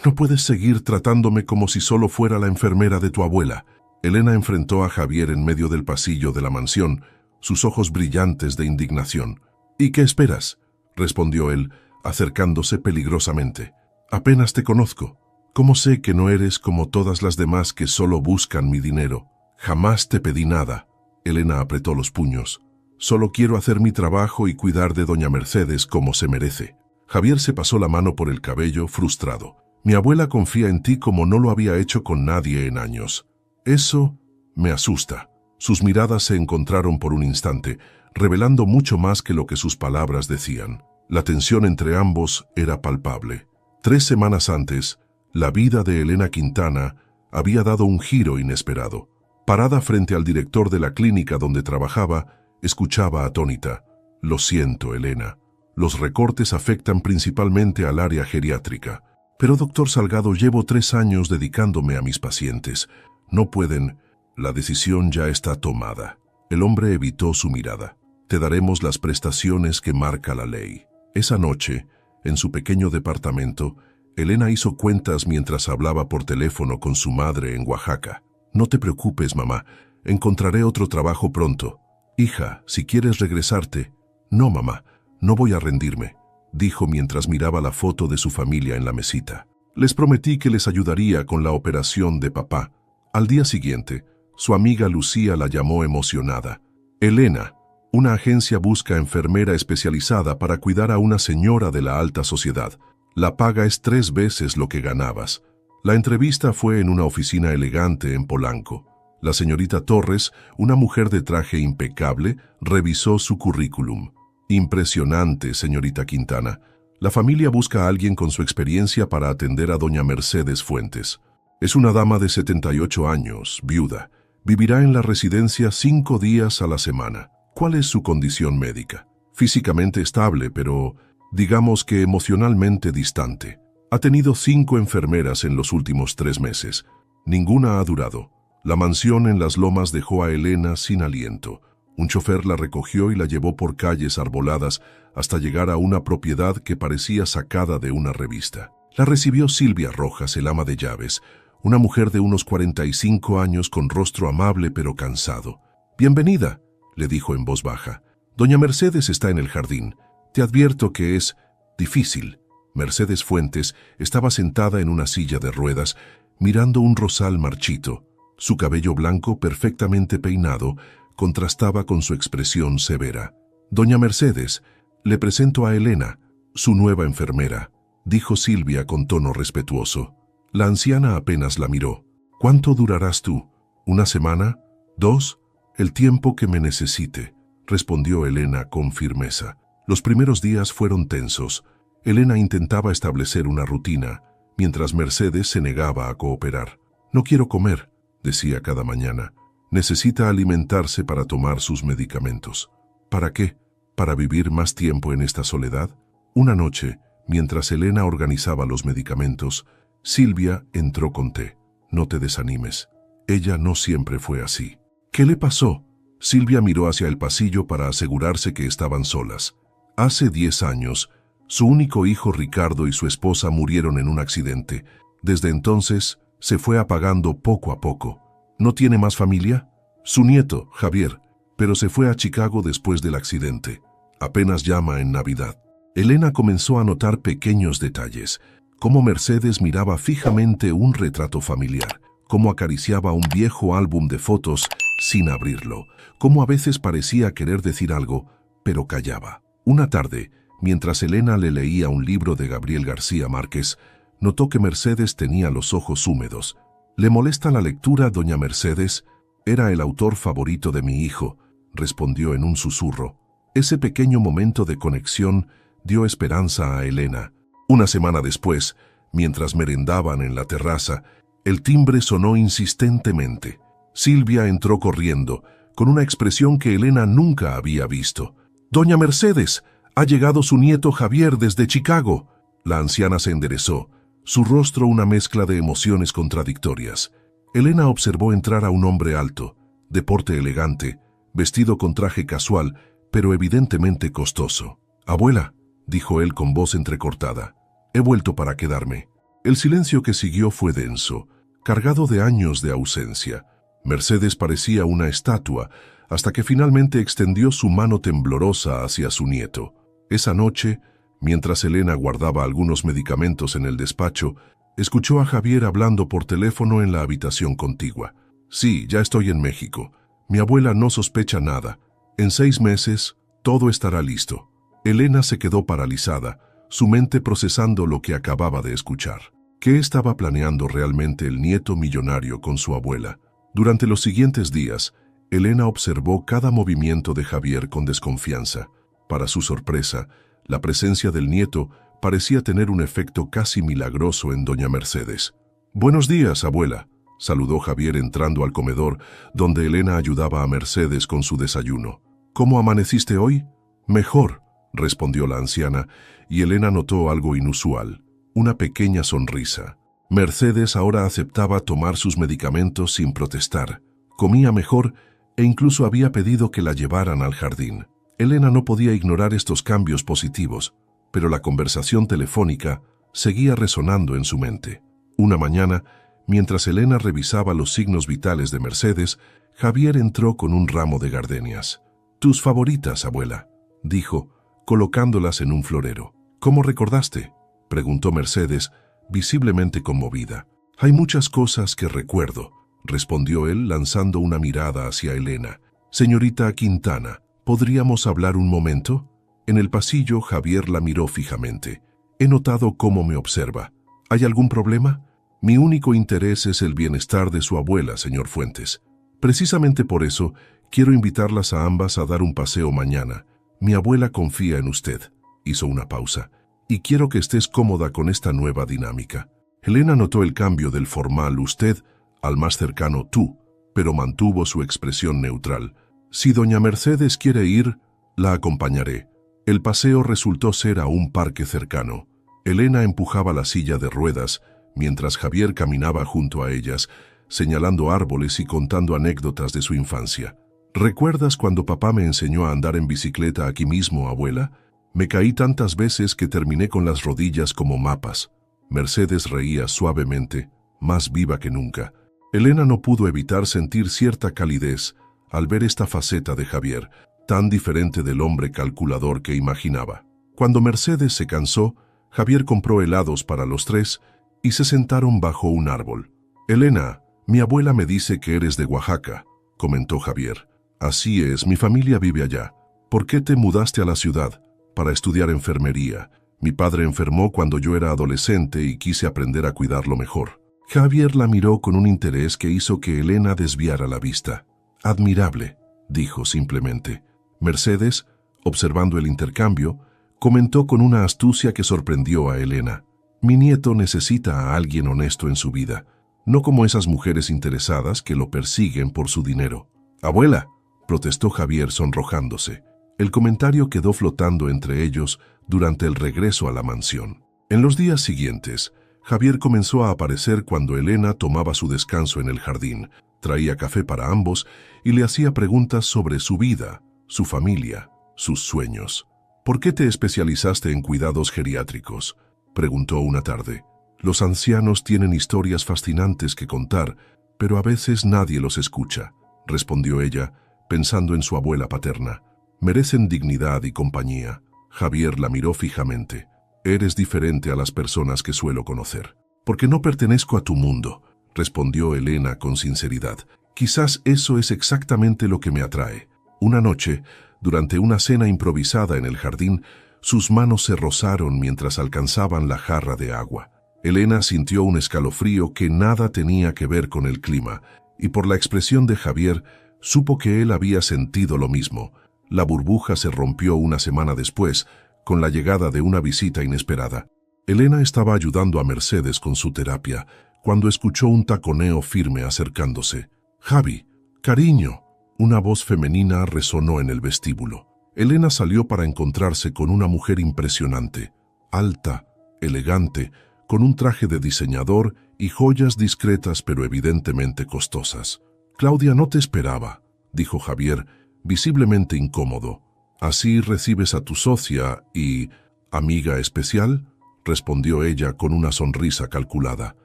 No puedes seguir tratándome como si solo fuera la enfermera de tu abuela. Elena enfrentó a Javier en medio del pasillo de la mansión, sus ojos brillantes de indignación. ¿Y qué esperas?, respondió él, acercándose peligrosamente. Apenas te conozco. ¿Cómo sé que no eres como todas las demás que solo buscan mi dinero? Jamás te pedí nada. Elena apretó los puños. Solo quiero hacer mi trabajo y cuidar de doña Mercedes como se merece. Javier se pasó la mano por el cabello, frustrado. Mi abuela confía en ti como no lo había hecho con nadie en años. Eso me asusta. Sus miradas se encontraron por un instante, revelando mucho más que lo que sus palabras decían. La tensión entre ambos era palpable. 3 semanas antes, la vida de Elena Quintana había dado un giro inesperado. Parada frente al director de la clínica donde trabajaba, escuchaba atónita. Lo siento, Elena. Los recortes afectan principalmente al área geriátrica. Pero, doctor Salgado, llevo 3 años dedicándome a mis pacientes. No pueden. La decisión ya está tomada. El hombre evitó su mirada. Te daremos las prestaciones que marca la ley. Esa noche, en su pequeño departamento, Elena hizo cuentas mientras hablaba por teléfono con su madre en Oaxaca. No te preocupes, mamá. Encontraré otro trabajo pronto. Hija, si quieres regresarte. No, mamá, no voy a rendirme, dijo mientras miraba la foto de su familia en la mesita. Les prometí que les ayudaría con la operación de papá. Al día siguiente, su amiga Lucía la llamó emocionada. Elena, una agencia busca enfermera especializada para cuidar a una señora de la alta sociedad. La paga es 3 veces lo que ganabas. La entrevista fue en una oficina elegante en Polanco. La señorita Torres, una mujer de traje impecable, revisó su currículum. Impresionante, señorita Quintana. La familia busca a alguien con su experiencia para atender a doña Mercedes Fuentes. Es una dama de 78 años, viuda. Vivirá en la residencia 5 días a la semana. ¿Cuál es su condición médica? Físicamente estable, pero digamos que emocionalmente distante. Ha tenido 5 enfermeras en los últimos 3 meses. Ninguna ha durado. La mansión en las Lomas dejó a Elena sin aliento. Un chofer la recogió y la llevó por calles arboladas hasta llegar a una propiedad que parecía sacada de una revista. La recibió Silvia Rojas, el ama de llaves, una mujer de unos 45 años con rostro amable pero cansado. «Bienvenida», le dijo en voz baja. «Doña Mercedes está en el jardín. Te advierto que es difícil». Mercedes Fuentes estaba sentada en una silla de ruedas, mirando un rosal marchito. Su cabello blanco, perfectamente peinado, contrastaba con su expresión severa. «Doña Mercedes, le presento a Elena, su nueva enfermera», dijo Silvia con tono respetuoso. La anciana apenas la miró. «¿Cuánto durarás tú? ¿1 semana? ¿2? El tiempo que me necesite», respondió Elena con firmeza. Los primeros días fueron tensos. Elena intentaba establecer una rutina, mientras Mercedes se negaba a cooperar. «No quiero comer», decía cada mañana. «Necesita alimentarse para tomar sus medicamentos». «¿Para qué? ¿Para vivir más tiempo en esta soledad?». Una noche, mientras Elena organizaba los medicamentos, Silvia entró con té. «No te desanimes. Ella no siempre fue así». «¿Qué le pasó?». Silvia miró hacia el pasillo para asegurarse que estaban solas. Hace 10 años, su único hijo Ricardo y su esposa murieron en un accidente. Desde entonces, se fue apagando poco a poco. ¿No tiene más familia? Su nieto, Javier, pero se fue a Chicago después del accidente. Apenas llama en Navidad. Elena comenzó a notar pequeños detalles, cómo Mercedes miraba fijamente un retrato familiar, cómo acariciaba un viejo álbum de fotos sin abrirlo, cómo a veces parecía querer decir algo, pero callaba. Una tarde, mientras Elena le leía un libro de Gabriel García Márquez, notó que Mercedes tenía los ojos húmedos. «¿Le molesta la lectura, doña Mercedes?». «Era el autor favorito de mi hijo», respondió en un susurro. Ese pequeño momento de conexión dio esperanza a Elena. Una semana después, mientras merendaban en la terraza, el timbre sonó insistentemente. Silvia entró corriendo, con una expresión que Elena nunca había visto. «Doña Mercedes, ha llegado su nieto Javier desde Chicago». La anciana se enderezó, su rostro una mezcla de emociones contradictorias. Elena observó entrar a un hombre alto, de porte elegante, vestido con traje casual, pero evidentemente costoso. «Abuela», dijo él con voz entrecortada, «he vuelto para quedarme». El silencio que siguió fue denso, cargado de años de ausencia. Mercedes parecía una estatua, hasta que finalmente extendió su mano temblorosa hacia su nieto. Esa noche, mientras Elena guardaba algunos medicamentos en el despacho, escuchó a Javier hablando por teléfono en la habitación contigua. Sí, ya estoy en México. Mi abuela no sospecha nada. En 6 meses, todo estará listo. Elena se quedó paralizada, su mente procesando lo que acababa de escuchar. ¿Qué estaba planeando realmente el nieto millonario con su abuela? Durante los siguientes días, Elena observó cada movimiento de Javier con desconfianza. Para su sorpresa, la presencia del nieto parecía tener un efecto casi milagroso en doña Mercedes. «Buenos días, abuela», saludó Javier entrando al comedor, donde Elena ayudaba a Mercedes con su desayuno. «¿Cómo amaneciste hoy?» «Mejor», respondió la anciana, y Elena notó algo inusual, una pequeña sonrisa. Mercedes ahora aceptaba tomar sus medicamentos sin protestar. Comía mejor e incluso había pedido que la llevaran al jardín. Elena no podía ignorar estos cambios positivos, pero la conversación telefónica seguía resonando en su mente. Una mañana, mientras Elena revisaba los signos vitales de Mercedes, Javier entró con un ramo de gardenias. «Tus favoritas, abuela», dijo, colocándolas en un florero. «¿Cómo recordaste?», preguntó Mercedes, visiblemente conmovida. «Hay muchas cosas que recuerdo», respondió él lanzando una mirada hacia Elena. «Señorita Quintana, ¿podríamos hablar un momento?». En el pasillo, Javier la miró fijamente. «He notado cómo me observa. ¿Hay algún problema?». «Mi único interés es el bienestar de su abuela, señor Fuentes. Precisamente por eso, quiero invitarlas a ambas a dar un paseo mañana. Mi abuela confía en usted», hizo una pausa, «y quiero que estés cómoda con esta nueva dinámica». Elena notó el cambio del formal usted al más cercano tú, pero mantuvo su expresión neutral. «Si doña Mercedes quiere ir, la acompañaré». El paseo resultó ser a un parque cercano. Elena empujaba la silla de ruedas, mientras Javier caminaba junto a ellas, señalando árboles y contando anécdotas de su infancia. «¿Recuerdas cuando papá me enseñó a andar en bicicleta aquí mismo, abuela? Me caí tantas veces que terminé con las rodillas como mapas». Mercedes reía suavemente, más viva que nunca. Elena no pudo evitar sentir cierta calidez al ver esta faceta de Javier, tan diferente del hombre calculador que imaginaba. Cuando Mercedes se cansó, Javier compró helados para los tres y se sentaron bajo un árbol. «Elena, mi abuela me dice que eres de Oaxaca», comentó Javier. «Así es, mi familia vive allá. ¿Por qué te mudaste a la ciudad?» «Para estudiar enfermería. Mi padre enfermó cuando yo era adolescente y quise aprender a cuidarlo mejor». Javier la miró con un interés que hizo que Elena desviara la vista. «Admirable», dijo simplemente. Mercedes, observando el intercambio, comentó con una astucia que sorprendió a Elena. «Mi nieto necesita a alguien honesto en su vida, no como esas mujeres interesadas que lo persiguen por su dinero». «Abuela», protestó Javier sonrojándose. El comentario quedó flotando entre ellos durante el regreso a la mansión. En los días siguientes, Javier comenzó a aparecer cuando Elena tomaba su descanso en el jardín, traía café para ambos y le hacía preguntas sobre su vida, su familia, sus sueños. «¿Por qué te especializaste en cuidados geriátricos?», preguntó una tarde. «Los ancianos tienen historias fascinantes que contar, pero a veces nadie los escucha», respondió ella, pensando en su abuela paterna. «Merecen dignidad y compañía». Javier la miró fijamente. «Eres diferente a las personas que suelo conocer». «Porque no pertenezco a tu mundo», respondió Elena con sinceridad. «Quizás eso es exactamente lo que me atrae». Una noche, durante una cena improvisada en el jardín, sus manos se rozaron mientras alcanzaban la jarra de agua. Elena sintió un escalofrío que nada tenía que ver con el clima, y por la expresión de Javier, supo que él había sentido lo mismo. La burbuja se rompió una semana después, con la llegada de una visita inesperada. Elena estaba ayudando a Mercedes con su terapia, cuando escuchó un taconeo firme acercándose. «Javi, cariño», una voz femenina resonó en el vestíbulo. Elena salió para encontrarse con una mujer impresionante, alta, elegante, con un traje de diseñador y joyas discretas pero evidentemente costosas. «Claudia no te esperaba», dijo Javier, visiblemente incómodo. «¿Así recibes a tu socia y amiga especial?», respondió ella con una sonrisa calculada.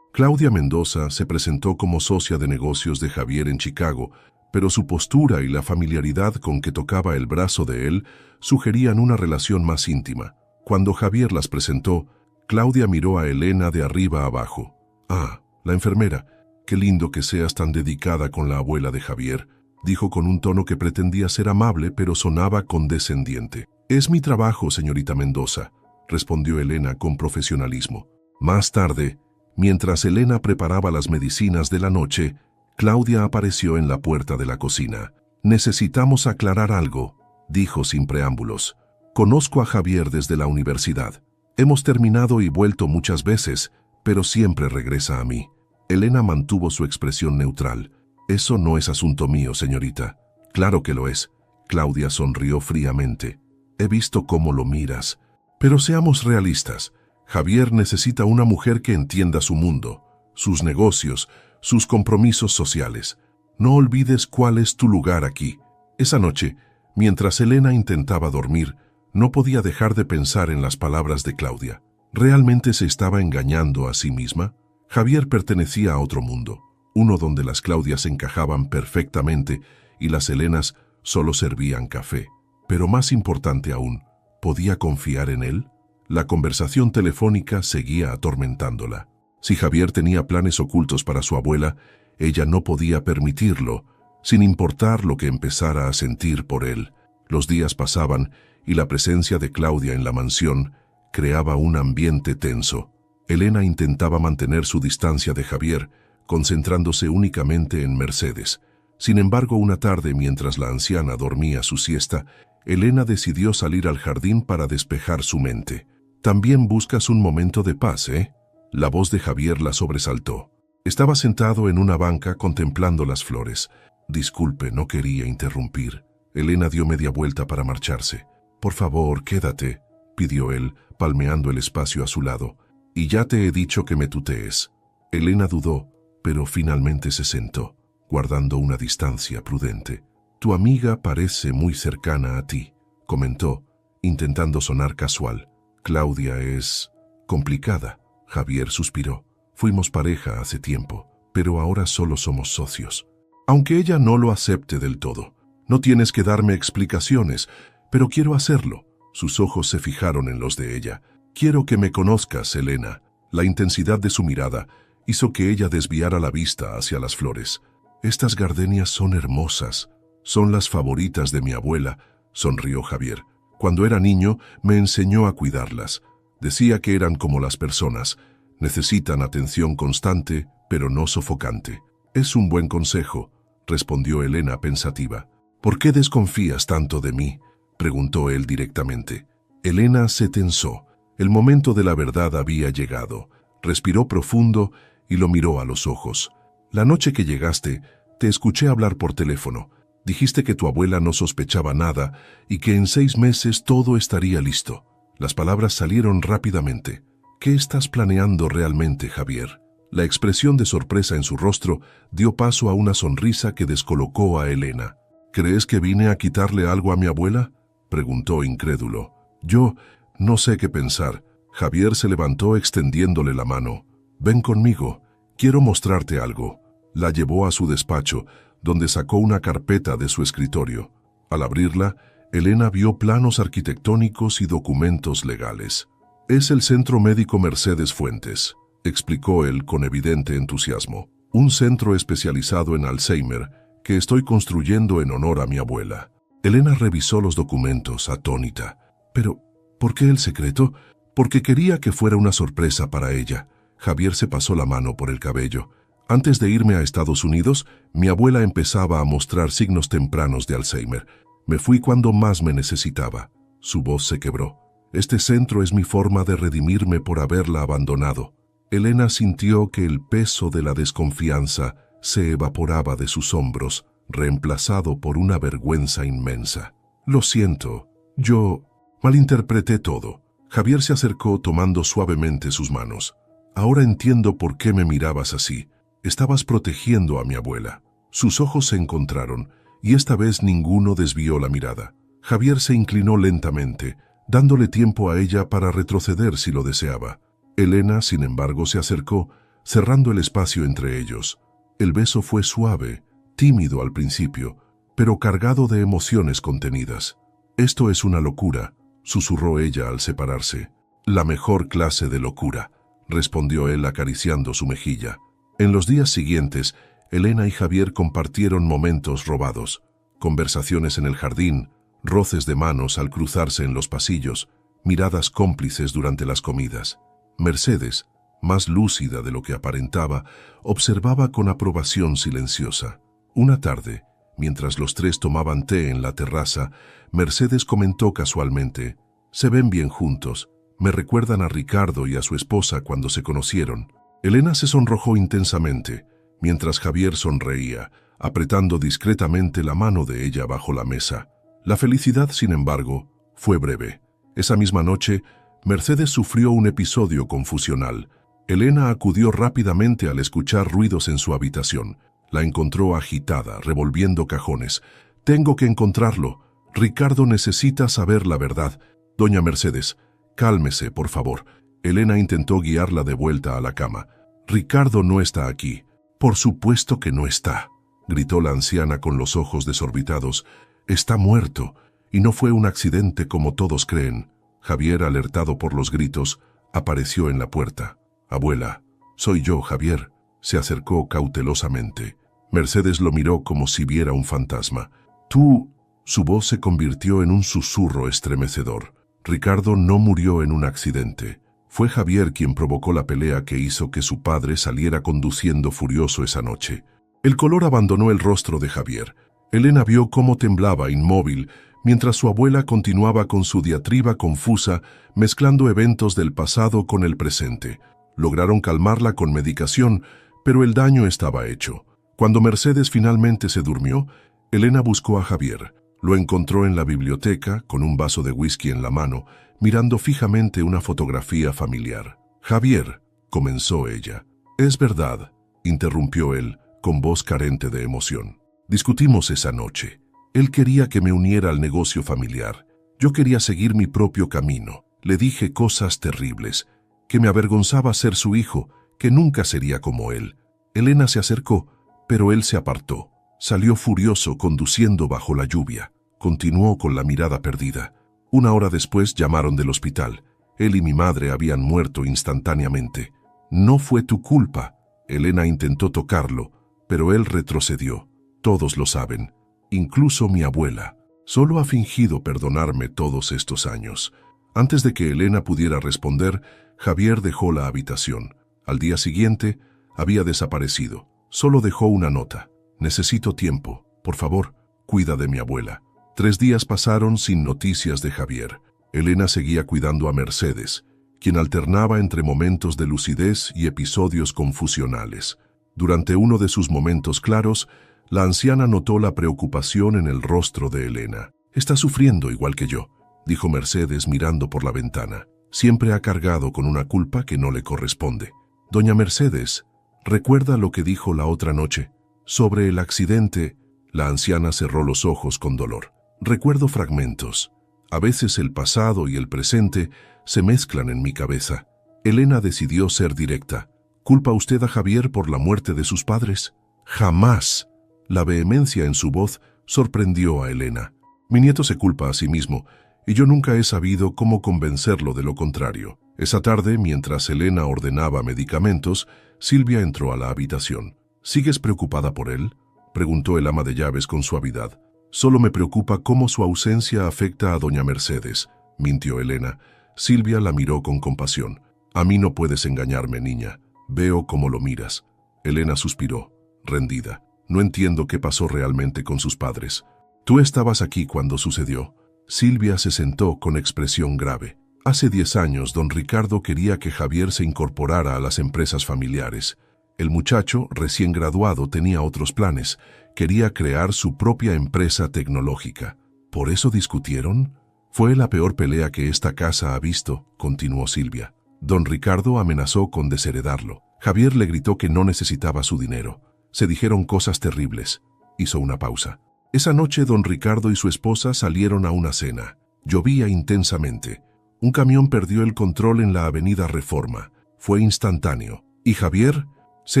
Claudia Mendoza se presentó como socia de negocios de Javier en Chicago, pero su postura y la familiaridad con que tocaba el brazo de él sugerían una relación más íntima. Cuando Javier las presentó, Claudia miró a Elena de arriba abajo. «Ah, la enfermera. Qué lindo que seas tan dedicada con la abuela de Javier», dijo con un tono que pretendía ser amable pero sonaba condescendiente. «Es mi trabajo, señorita Mendoza», respondió Elena con profesionalismo. Más tarde, mientras Elena preparaba las medicinas de la noche, Claudia apareció en la puerta de la cocina. «Necesitamos aclarar algo», dijo sin preámbulos. «Conozco a Javier desde la universidad. Hemos terminado y vuelto muchas veces, pero siempre regresa a mí». Elena mantuvo su expresión neutral. «Eso no es asunto mío, señorita». «Claro que lo es». Claudia sonrió fríamente. «He visto cómo lo miras. Pero seamos realistas. Javier necesita una mujer que entienda su mundo, sus negocios, sus compromisos sociales. No olvides cuál es tu lugar aquí». Esa noche, mientras Elena intentaba dormir, no podía dejar de pensar en las palabras de Claudia. ¿Realmente se estaba engañando a sí misma? Javier pertenecía a otro mundo, uno donde las Claudias encajaban perfectamente y las Elenas solo servían café. Pero más importante aún, ¿podía confiar en él? La conversación telefónica seguía atormentándola. Si Javier tenía planes ocultos para su abuela, ella no podía permitirlo, sin importar lo que empezara a sentir por él. Los días pasaban y la presencia de Claudia en la mansión creaba un ambiente tenso. Elena intentaba mantener su distancia de Javier, concentrándose únicamente en Mercedes. Sin embargo, una tarde, mientras la anciana dormía su siesta, Elena decidió salir al jardín para despejar su mente. «También buscas un momento de paz, ¿eh?». La voz de Javier la sobresaltó. Estaba sentado en una banca contemplando las flores. «Disculpe, no quería interrumpir». Elena dio media vuelta para marcharse. «Por favor, quédate», pidió él, palmeando el espacio a su lado. «Y ya te he dicho que me tutees». Elena dudó, pero finalmente se sentó, guardando una distancia prudente. «Tu amiga parece muy cercana a ti», comentó, intentando sonar casual. «Claudia es complicada». Javier suspiró. «Fuimos pareja hace tiempo, pero ahora solo somos socios. Aunque ella no lo acepte del todo. No tienes que darme explicaciones, pero quiero hacerlo». Sus ojos se fijaron en los de ella. «Quiero que me conozcas, Elena». La intensidad de su mirada hizo que ella desviara la vista hacia las flores. «Estas gardenias son hermosas. Son las favoritas de mi abuela», sonrió Javier. «Cuando era niño, me enseñó a cuidarlas. Decía que eran como las personas. Necesitan atención constante, pero no sofocante». «Es un buen consejo», respondió Elena pensativa. «¿Por qué desconfías tanto de mí?», preguntó él directamente. Elena se tensó. El momento de la verdad había llegado. Respiró profundo y lo miró a los ojos. «La noche que llegaste, te escuché hablar por teléfono. Dijiste que tu abuela no sospechaba nada y que en 6 meses todo estaría listo». Las palabras salieron rápidamente. «¿Qué estás planeando realmente, Javier?». La expresión de sorpresa en su rostro dio paso a una sonrisa que descolocó a Elena. «¿Crees que vine a quitarle algo a mi abuela?», preguntó incrédulo. «Yo no sé qué pensar». Javier se levantó extendiéndole la mano. «Ven conmigo, quiero mostrarte algo». La llevó a su despacho, donde sacó una carpeta de su escritorio. Al abrirla, Elena vio planos arquitectónicos y documentos legales. «Es el Centro Médico Mercedes Fuentes», explicó él con evidente entusiasmo. «Un centro especializado en Alzheimer que estoy construyendo en honor a mi abuela». Elena revisó los documentos, atónita. «Pero, ¿por qué el secreto?». «Porque quería que fuera una sorpresa para ella». Javier se pasó la mano por el cabello. «Antes de irme a Estados Unidos, mi abuela empezaba a mostrar signos tempranos de Alzheimer. Me fui cuando más me necesitaba». Su voz se quebró. «Este centro es mi forma de redimirme por haberla abandonado». Elena sintió que el peso de la desconfianza se evaporaba de sus hombros, reemplazado por una vergüenza inmensa. «Lo siento, yo malinterpreté todo». Javier se acercó tomando suavemente sus manos. «Ahora entiendo por qué me mirabas así. Estabas protegiendo a mi abuela». Sus ojos se encontraron, y esta vez ninguno desvió la mirada. Javier se inclinó lentamente, dándole tiempo a ella para retroceder si lo deseaba. Elena, sin embargo, se acercó, cerrando el espacio entre ellos. El beso fue suave, tímido al principio, pero cargado de emociones contenidas. «Esto es una locura», susurró ella al separarse. «La mejor clase de locura», respondió él acariciando su mejilla. En los días siguientes, Elena y Javier compartieron momentos robados, conversaciones en el jardín, roces de manos al cruzarse en los pasillos, miradas cómplices durante las comidas. Mercedes, más lúcida de lo que aparentaba, observaba con aprobación silenciosa. Una tarde, mientras los tres tomaban té en la terraza, Mercedes comentó casualmente: «Se ven bien juntos, me recuerdan a Ricardo y a su esposa cuando se conocieron». Elena se sonrojó intensamente, mientras Javier sonreía, apretando discretamente la mano de ella bajo la mesa. La felicidad, sin embargo, fue breve. Esa misma noche, Mercedes sufrió un episodio confusional. Elena acudió rápidamente al escuchar ruidos en su habitación. La encontró agitada, revolviendo cajones. «Tengo que encontrarlo. Ricardo necesita saber la verdad. Doña Mercedes, cálmese, por favor». Elena intentó guiarla de vuelta a la cama. «Ricardo no está aquí». «Por supuesto que no está», gritó la anciana con los ojos desorbitados. «Está muerto, y no fue un accidente como todos creen». Javier, alertado por los gritos, apareció en la puerta. «Abuela, soy yo, Javier». Se acercó cautelosamente. Mercedes lo miró como si viera un fantasma. «Tú...» Su voz se convirtió en un susurro estremecedor. «Ricardo no murió en un accidente. Fue Javier quien provocó la pelea que hizo que su padre saliera conduciendo furioso esa noche». El color abandonó el rostro de Javier. Elena vio cómo temblaba inmóvil, mientras su abuela continuaba con su diatriba confusa, mezclando eventos del pasado con el presente. Lograron calmarla con medicación, pero el daño estaba hecho. Cuando Mercedes finalmente se durmió, Elena buscó a Javier. Lo encontró en la biblioteca, con un vaso de whisky en la mano, mirando fijamente una fotografía familiar. «Javier», comenzó ella. «Es verdad», interrumpió él, con voz carente de emoción. «Discutimos esa noche. Él quería que me uniera al negocio familiar. Yo quería seguir mi propio camino. Le dije cosas terribles, que me avergonzaba ser su hijo, que nunca sería como él. Elena se acercó, pero él se apartó. Salió furioso conduciendo bajo la lluvia. Continuó con la mirada perdida. Una hora después llamaron del hospital. Él y mi madre habían muerto instantáneamente. No fue tu culpa». Elena intentó tocarlo, pero él retrocedió. «Todos lo saben, incluso mi abuela. Solo ha fingido perdonarme todos estos años». Antes de que Elena pudiera responder, Javier dejó la habitación. Al día siguiente, había desaparecido. Solo dejó una nota: «Necesito tiempo. Por favor, cuida de mi abuela». 3 días pasaron sin noticias de Javier. Elena seguía cuidando a Mercedes, quien alternaba entre momentos de lucidez y episodios confusionales. Durante uno de sus momentos claros, la anciana notó la preocupación en el rostro de Elena. «Está sufriendo igual que yo», dijo Mercedes mirando por la ventana. «Siempre ha cargado con una culpa que no le corresponde». «Doña Mercedes, ¿recuerda lo que dijo la otra noche? Sobre el accidente». La anciana cerró los ojos con dolor. «Recuerdo fragmentos. A veces el pasado y el presente se mezclan en mi cabeza». Elena decidió ser directa. «¿Culpa usted a Javier por la muerte de sus padres?» «Jamás». La vehemencia en su voz sorprendió a Elena. «Mi nieto se culpa a sí mismo, y yo nunca he sabido cómo convencerlo de lo contrario». Esa tarde, mientras Elena ordenaba medicamentos, Silvia entró a la habitación. «¿Sigues preocupada por él?», preguntó el ama de llaves con suavidad. «Solo me preocupa cómo su ausencia afecta a doña Mercedes», mintió Elena. Silvia la miró con compasión. «A mí no puedes engañarme, niña. Veo cómo lo miras». Elena suspiró, rendida. «No entiendo qué pasó realmente con sus padres». «Tú estabas aquí cuando sucedió». Silvia se sentó con expresión grave. «Hace 10 años, don Ricardo quería que Javier se incorporara a las empresas familiares. El muchacho, recién graduado, tenía otros planes. Quería crear su propia empresa tecnológica. ¿Por eso discutieron? Fue la peor pelea que esta casa ha visto», continuó Silvia. «Don Ricardo amenazó con desheredarlo. Javier le gritó que no necesitaba su dinero. Se dijeron cosas terribles». Hizo una pausa. «Esa noche don Ricardo y su esposa salieron a una cena. Llovía intensamente. Un camión perdió el control en la avenida Reforma. Fue instantáneo. ¿Y Javier? Se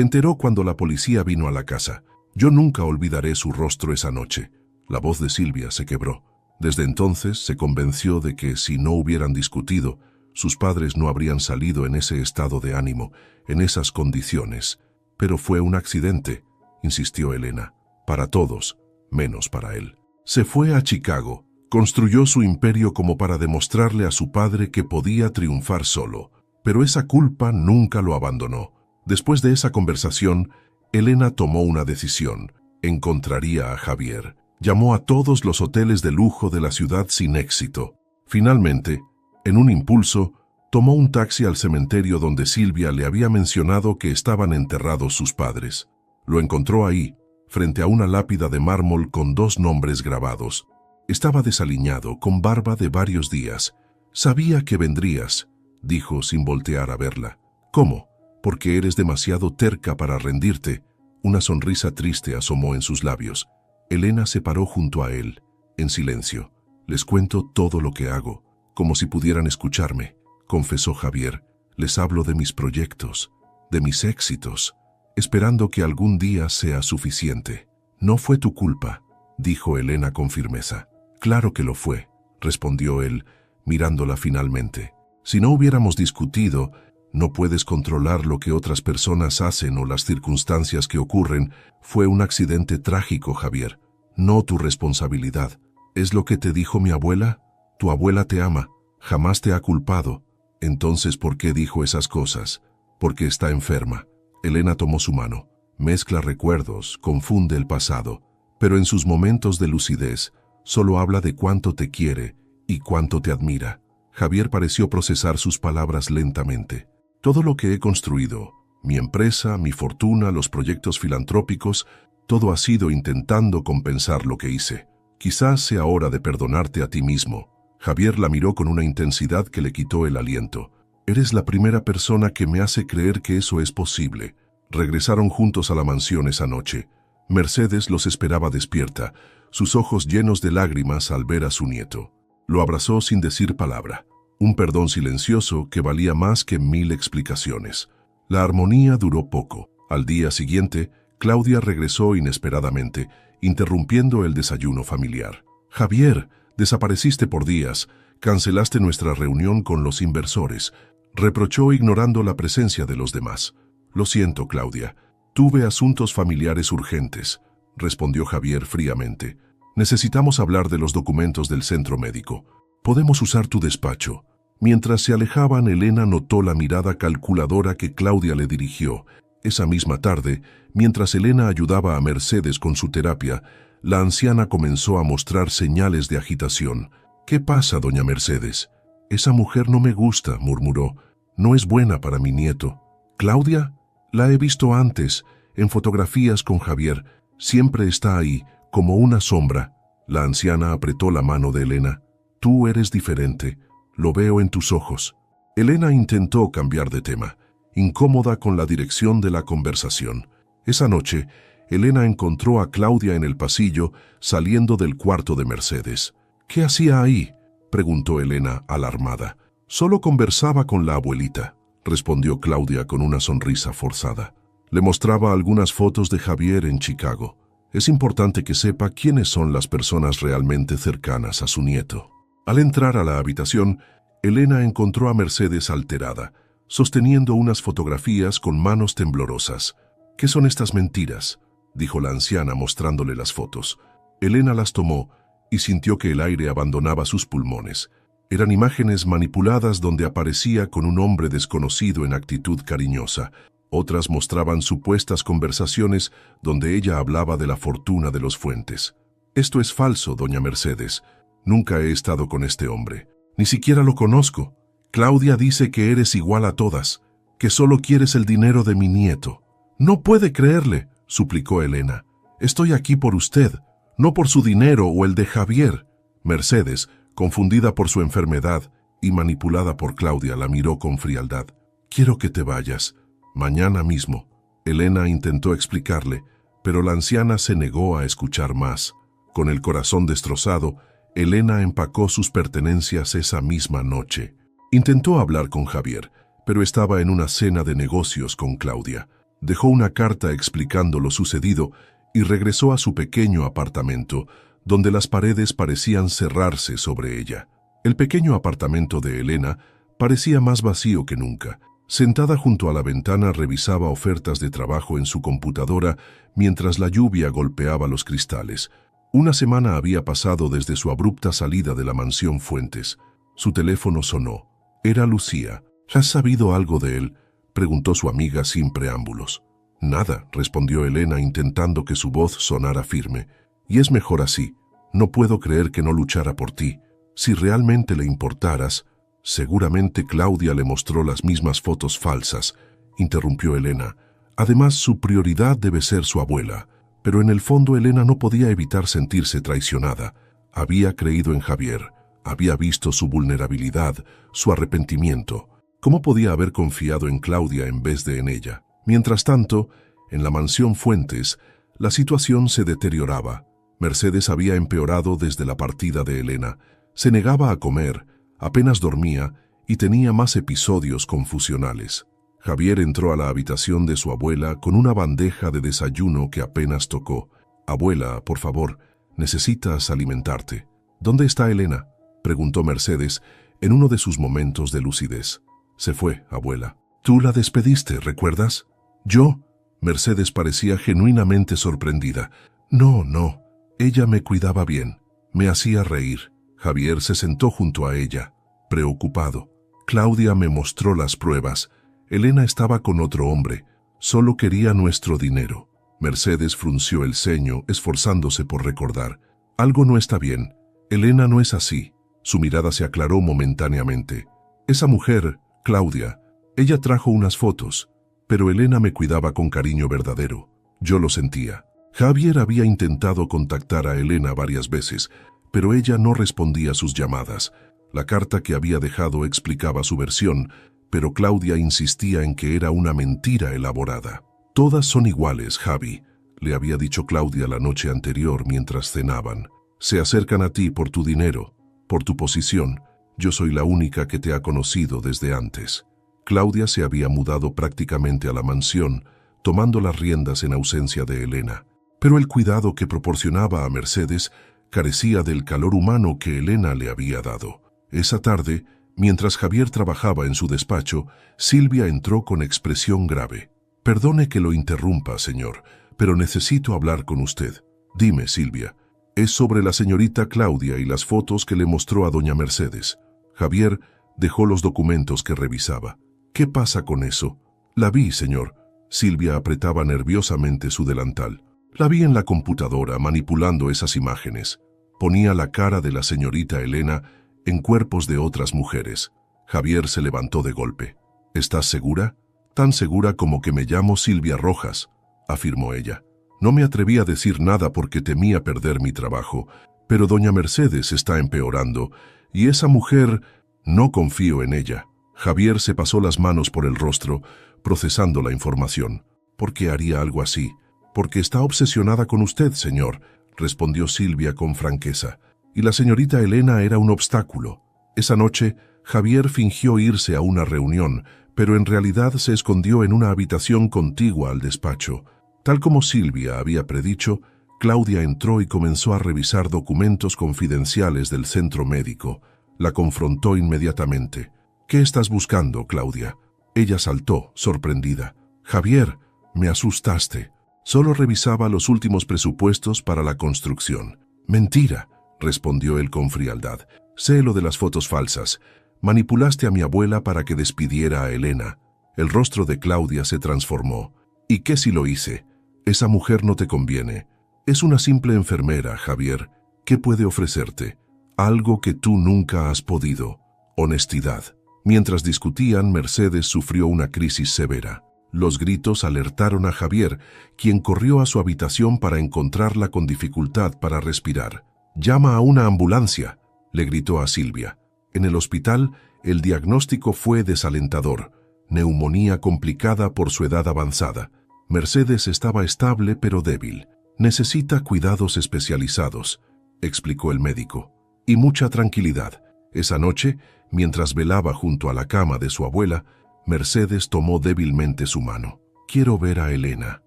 enteró cuando la policía vino a la casa. Yo nunca olvidaré su rostro esa noche. La voz de Silvia se quebró. Desde entonces se convenció de que si no hubieran discutido, sus padres no habrían salido en ese estado de ánimo, en esas condiciones. Pero fue un accidente, insistió Elena. Para todos, menos para él. Se fue a Chicago. Construyó su imperio como para demostrarle a su padre que podía triunfar solo. Pero esa culpa nunca lo abandonó. Después de esa conversación, Elena tomó una decisión. Encontraría a Javier. Llamó a todos los hoteles de lujo de la ciudad sin éxito. Finalmente, en un impulso, tomó un taxi al cementerio donde Silvia le había mencionado que estaban enterrados sus padres. Lo encontró ahí, frente a una lápida de mármol con 2 nombres grabados. Estaba desaliñado, con barba de varios días. «Sabía que vendrías», dijo sin voltear a verla. «¿Cómo? Porque eres demasiado terca para rendirte». Una sonrisa triste asomó en sus labios. Elena se paró junto a él, en silencio. «Les cuento todo lo que hago, como si pudieran escucharme», confesó Javier. «Les hablo de mis proyectos, de mis éxitos, esperando que algún día sea suficiente». «No fue tu culpa», dijo Elena con firmeza. «Claro que lo fue», respondió él, mirándola finalmente. «Si no hubiéramos discutido, no puedes controlar lo que otras personas hacen o las circunstancias que ocurren. Fue un accidente trágico, Javier. No tu responsabilidad. ¿Es lo que te dijo mi abuela? Tu abuela te ama. Jamás te ha culpado. Entonces, ¿por qué dijo esas cosas? Porque está enferma». Elena tomó su mano. Mezcla recuerdos, confunde el pasado, pero en sus momentos de lucidez, solo habla de cuánto te quiere y cuánto te admira. Javier pareció procesar sus palabras lentamente. «Todo lo que he construido, mi empresa, mi fortuna, los proyectos filantrópicos, todo ha sido intentando compensar lo que hice. Quizás sea hora de perdonarte a ti mismo». Javier la miró con una intensidad que le quitó el aliento. «Eres la primera persona que me hace creer que eso es posible». Regresaron juntos a la mansión esa noche. Mercedes los esperaba despierta, sus ojos llenos de lágrimas al ver a su nieto. Lo abrazó sin decir palabra. Un perdón silencioso que valía más que 1000 explicaciones. La armonía duró poco. Al día siguiente, Claudia regresó inesperadamente, interrumpiendo el desayuno familiar. «Javier, desapareciste por días. Cancelaste nuestra reunión con los inversores», reprochó ignorando la presencia de los demás. «Lo siento, Claudia. Tuve asuntos familiares urgentes», respondió Javier fríamente. «Necesitamos hablar de los documentos del centro médico. Podemos usar tu despacho». Mientras se alejaban, Elena notó la mirada calculadora que Claudia le dirigió. Esa misma tarde, mientras Elena ayudaba a Mercedes con su terapia, la anciana comenzó a mostrar señales de agitación. «¿Qué pasa, doña Mercedes?» «Esa mujer no me gusta», murmuró. «No es buena para mi nieto». «¿Claudia?» «La he visto antes, en fotografías con Javier. Siempre está ahí, como una sombra». La anciana apretó la mano de Elena. «Tú eres diferente. Lo veo en tus ojos». Elena intentó cambiar de tema, incómoda con la dirección de la conversación. Esa noche, Elena encontró a Claudia en el pasillo, saliendo del cuarto de Mercedes. «¿Qué hacía ahí?», preguntó Elena, alarmada. «Solo conversaba con la abuelita», respondió Claudia con una sonrisa forzada. Le mostraba algunas fotos de Javier en Chicago. Es importante que sepa quiénes son las personas realmente cercanas a su nieto. Al entrar a la habitación, Elena encontró a Mercedes alterada, sosteniendo unas fotografías con manos temblorosas. «¿Qué son estas mentiras?», dijo la anciana mostrándole las fotos. Elena las tomó y sintió que el aire abandonaba sus pulmones. Eran imágenes manipuladas donde aparecía con un hombre desconocido en actitud cariñosa. Otras mostraban supuestas conversaciones donde ella hablaba de la fortuna de los Fuentes. «Esto es falso, doña Mercedes. Nunca he estado con este hombre. Ni siquiera lo conozco. Claudia dice que eres igual a todas, que solo quieres el dinero de mi nieto». «No puede creerle», suplicó Elena. «Estoy aquí por usted, no por su dinero o el de Javier». Mercedes, confundida por su enfermedad y manipulada por Claudia, la miró con frialdad. «Quiero que te vayas. Mañana mismo». Elena intentó explicarle, pero la anciana se negó a escuchar más. Con el corazón destrozado, Elena empacó sus pertenencias esa misma noche. Intentó hablar con Javier, pero estaba en una cena de negocios con Claudia. Dejó una carta explicando lo sucedido y regresó a su pequeño apartamento, donde las paredes parecían cerrarse sobre ella. El pequeño apartamento de Elena parecía más vacío que nunca. Sentada junto a la ventana revisaba ofertas de trabajo en su computadora mientras la lluvia golpeaba los cristales. Una semana había pasado desde su abrupta salida de la mansión Fuentes. Su teléfono sonó. Era Lucía. ¿Has sabido algo de él?, preguntó su amiga sin preámbulos. Nada, respondió Elena intentando que su voz sonara firme. Y es mejor así. No puedo creer que no luchara por ti. Si realmente le importaras... Seguramente Claudia le mostró las mismas fotos falsas, interrumpió Elena. Además, su prioridad debe ser su abuela. Pero en el fondo Elena no podía evitar sentirse traicionada. Había creído en Javier, había visto su vulnerabilidad, su arrepentimiento. ¿Cómo podía haber confiado en Claudia en vez de en ella? Mientras tanto, en la mansión Fuentes, la situación se deterioraba. Mercedes había empeorado desde la partida de Elena. Se negaba a comer, apenas dormía y tenía más episodios confusionales. Javier entró a la habitación de su abuela con una bandeja de desayuno que apenas tocó. «Abuela, por favor, necesitas alimentarte». «¿Dónde está Elena?», preguntó Mercedes en uno de sus momentos de lucidez. «Se fue, abuela». «Tú la despediste, ¿recuerdas?». «¿Yo?». Mercedes parecía genuinamente sorprendida. «No, no. Ella me cuidaba bien. Me hacía reír». Javier se sentó junto a ella, preocupado. «Claudia me mostró las pruebas. Elena estaba con otro hombre. Solo quería nuestro dinero». Mercedes frunció el ceño, esforzándose por recordar. «Algo no está bien. Elena no es así». Su mirada se aclaró momentáneamente. «Esa mujer, Claudia, ella trajo unas fotos, pero Elena me cuidaba con cariño verdadero. Yo lo sentía». Javier había intentado contactar a Elena varias veces, pero ella no respondía a sus llamadas. La carta que había dejado explicaba su versión, pero Claudia insistía en que era una mentira elaborada. «Todas son iguales, Javi», le había dicho Claudia la noche anterior mientras cenaban. «Se acercan a ti por tu dinero, por tu posición. Yo soy la única que te ha conocido desde antes». Claudia se había mudado prácticamente a la mansión, tomando las riendas en ausencia de Elena. Pero el cuidado que proporcionaba a Mercedes carecía del calor humano que Elena le había dado. Esa tarde, mientras Javier trabajaba en su despacho, Silvia entró con expresión grave. «Perdone que lo interrumpa, señor, pero necesito hablar con usted». «Dime, Silvia». «Es sobre la señorita Claudia y las fotos que le mostró a doña Mercedes». Javier dejó los documentos que revisaba. «¿Qué pasa con eso?». «La vi, señor». Silvia apretaba nerviosamente su delantal. «La vi en la computadora manipulando esas imágenes. Ponía la cara de la señorita Elena en cuerpos de otras mujeres». Javier se levantó de golpe. «¿Estás segura?». «Tan segura como que me llamo Silvia Rojas», afirmó ella. «No me atreví a decir nada porque temía perder mi trabajo, pero doña Mercedes está empeorando, y esa mujer, no confío en ella». Javier se pasó las manos por el rostro, procesando la información. «¿Por qué haría algo así?». «Porque está obsesionada con usted, señor», respondió Silvia con franqueza. «Y la señorita Elena era un obstáculo». Esa noche, Javier fingió irse a una reunión, pero en realidad se escondió en una habitación contigua al despacho. Tal como Silvia había predicho, Claudia entró y comenzó a revisar documentos confidenciales del centro médico. La confrontó inmediatamente. «¿Qué estás buscando, Claudia?». Ella saltó, sorprendida. «Javier, me asustaste. Solo revisaba los últimos presupuestos para la construcción». «Mentira», respondió él con frialdad. «Sé lo de las fotos falsas. Manipulaste a mi abuela para que despidiera a Elena». El rostro de Claudia se transformó. «¿Y qué si lo hice? Esa mujer no te conviene. Es una simple enfermera, Javier. ¿Qué puede ofrecerte? Algo que tú nunca has podido: honestidad». Mientras discutían, Mercedes sufrió una crisis severa. Los gritos alertaron a Javier, quien corrió a su habitación para encontrarla con dificultad para respirar. «Llama a una ambulancia», le gritó a Silvia. En el hospital, el diagnóstico fue desalentador: neumonía complicada por su edad avanzada. Mercedes estaba estable pero débil. «Necesita cuidados especializados», explicó el médico. y mucha tranquilidad. Esa noche, mientras velaba junto a la cama de su abuela, Mercedes tomó débilmente su mano. «Quiero ver a Elena»,